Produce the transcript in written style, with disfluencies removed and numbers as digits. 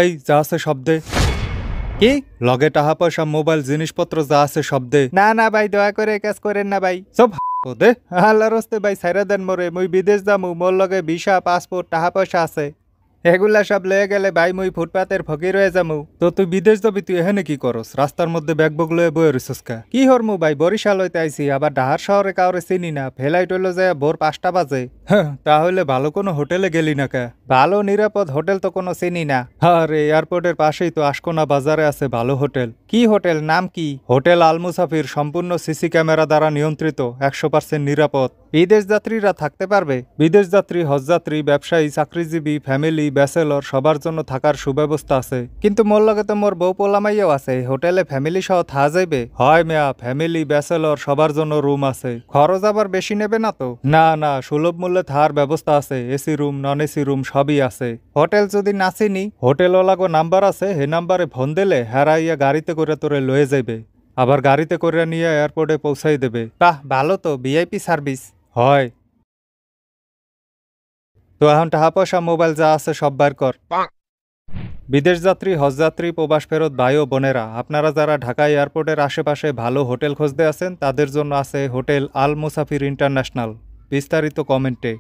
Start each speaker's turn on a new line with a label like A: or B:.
A: এই যা আছে শব্দে। কি? লগে টাকা পয়সা মোবাইল জিনিসপত্র যা আছে শব্দে। না না ভাই দয়া করে এই কাজ করেন না ভাই। সব দে আল্লাহর হস্তে ভাই ছাইরা দেন মোরে, মুই বিদেশ যামু, মোর লগে ভিসা পাসপোর্ট টাকা পয়সা আছে। এগুলা সব লয়ে গেলে ভাই মুই ফুটপাতের ফকির হয়ে যামু। তো তুই বিদেশ যাবি, তুই এখানে কি করস? রাস্তার মধ্যে ব্যাগ বগ লয়ে বয়ে রইছস কা? কি হরমু ভাই, বরিশাল হইতে আইছি, আবার ডাহার শহরে কাউরে চিনি না, ফ্লাইট হইলো যায় ভোর 5টা বাজে। হ্যাঁ, তাহলে ভালো কোনো হোটেলে গেলি না কা? ভালো নিরাপদ হোটেল তো কোনো চিনি না। আরে এয়ারপোর্টের পাশেই তো আশকোনা বাজারে আছে ভালো হোটেল। কি হোটেল, নাম কি? হোটেল আল মুসাফির, সম্পূর্ণ সিসি ক্যামেরা দ্বারা নিয়ন্ত্রিত, 100% নিরাপদ। বিদেশ যাত্রীরা থাকতে পারবে। বিদেশ যাত্রী, হজযাত্রী, ব্যবসায়ী, চাকরিজীবী, ফ্যামিলি, ব্যাচেলর সবার জন্য থাকার সুব্যবস্থা আছে। কিন্তু মোর লগে তো মোর বউ পোলামাইয়াও আছে, হোটেলে ফ্যামিলি সহ থাকা যাইবে? হয় মেয়া, ফ্যামিলি ব্যাচেলর সবার জন্য রুম আছে। খরচ আবার বেশি নেবে না তো? না না, সুলভ মূল্যে থাকার ব্যবস্থা আছে, AC room, non AC room সবই আছে। হোটেল যদি না চিনি, হোটেলওয়ালাগো নাম্বার আছে, হে নাম্বারে ফোন দিলে হেরাইয়া গাড়িতে করে তোরে লয়ে যাইবে, আবার গাড়িতে করে নিয়ে এয়ারপোর্টে পৌঁছাই দেবে। বাহ, ভালো তো, ভিআইপি সার্ভিস। হয়। তো এখন টাকা পয়সা মোবাইল যা আছে সব বার কর। বিদেশ যাত্রী, হজযাত্রী, প্রবাস ফেরত ভাই ও বোনেরা, আপনারা যারা ঢাকা এয়ারপোর্টের আশেপাশে ভালো হোটেল খুঁজতে আছেন, তাদের জন্য আছে হোটেল আল মুসাফির ইন্টারন্যাশনাল। বিস্তারিত কমেন্টে।